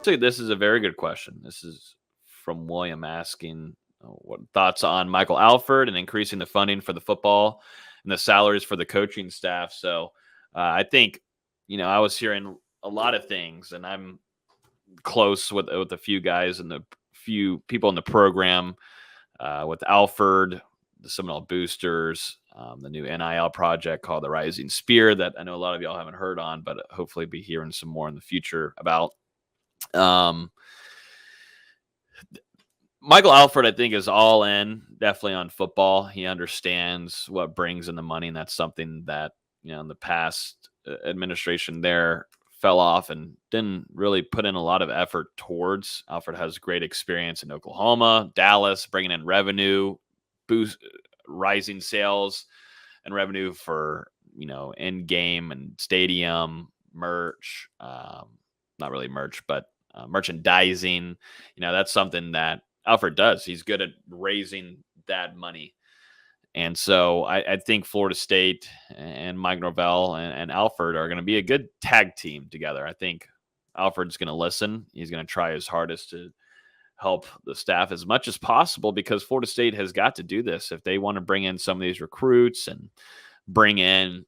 So this is a very good question. This is from William asking what thoughts on Michael Alford and increasing the funding for the football and the salaries for the coaching staff. So I think, I was hearing a lot of things, and I'm close with a few guys and the few people in the program with Alford, the Seminole Boosters, the new NIL project called the Rising Spear that I know a lot of y'all haven't heard on, but hopefully be hearing some more in the future about. Um, Michael Alford, I think, is all in, definitely on football. He understands what brings in the money, and that's something that, in the past administration there fell off and didn't really put in a lot of effort towards. Alford has great experience in Oklahoma, Dallas, bringing in revenue, boost, rising sales and revenue for, in-game and stadium merch, not really merch, but merchandising. That's something that Alfred does. He's good at raising that money. And so I think Florida State and Mike Norvell and Alfred are going to be a good tag team together. I think Alfred's going to listen. He's going to try his hardest to help the staff as much as possible, because Florida State has got to do this if they want to bring in some of these recruits and bring in,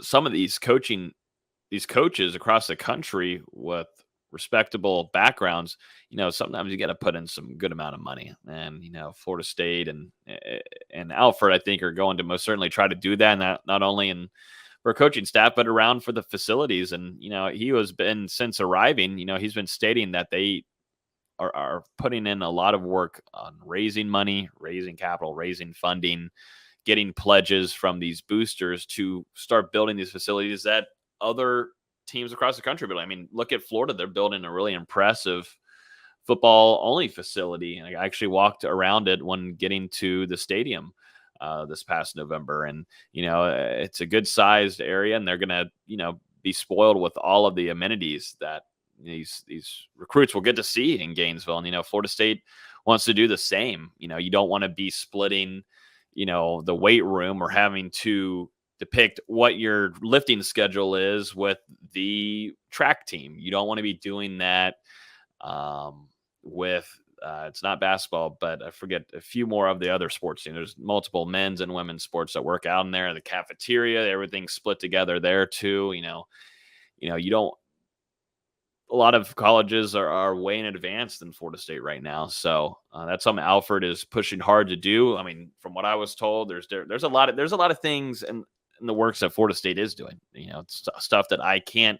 some of these coaches across the country with respectable backgrounds. Sometimes you got to put in some good amount of money, and Florida State and Alfred, I think, are going to most certainly try to do that, and that not only in for coaching staff but around for the facilities. And he has been, since arriving, he's been stating that they are putting in a lot of work on raising money, raising capital, raising funding, getting pledges from these boosters to start building these facilities that other teams across the country build. I mean, look at Florida. They're building a really impressive football only facility. And I actually walked around it when getting to the stadium this past November. And, it's a good sized area, and they're going to, be spoiled with all of the amenities that these recruits will get to see in Gainesville. And, Florida State wants to do the same. You don't want to be splitting, the weight room or having to depict what your lifting schedule is with the track team. You don't want to be doing that with it's not basketball, but I forget a few more of the other sports teams. There's multiple men's and women's sports that work out in there. The cafeteria, everything's split together there too. You don't. A lot of colleges are way in advance than Florida State right now, so that's something Alfred is pushing hard to do. I mean, from what I was told, there's a lot of things in the works that Florida State is doing. Stuff that I can't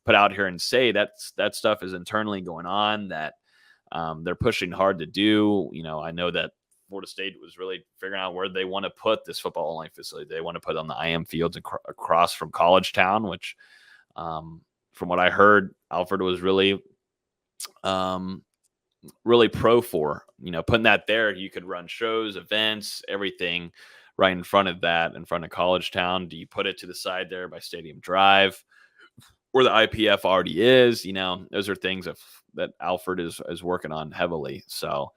put out here and say. That stuff is internally going on that they're pushing hard to do. I know that Florida State was really figuring out where they want to put this football only facility. They want to put it on the IM fields across from College Town, which, from what I heard, Alfred was really pro for. Putting that there. You could run shows, events, everything right in front of that, in front of College Town. Do you put it to the side there by Stadium Drive, where the IPF already is? Those are things that Alfred is working on heavily. So,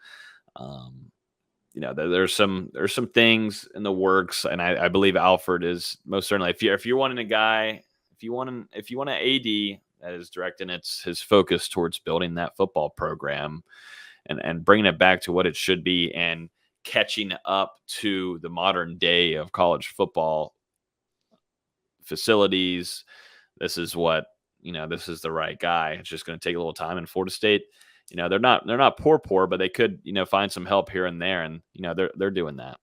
there's some things in the works, and I believe Alfred is most certainly. If you're wanting a guy, if you want an AD that is directing his focus towards building that football program and bringing it back to what it should be and catching up to the modern day of college football facilities, this is the right guy. It's just going to take a little time. In Florida State, they're not poor, but they could, find some help here and there. And, they're doing that.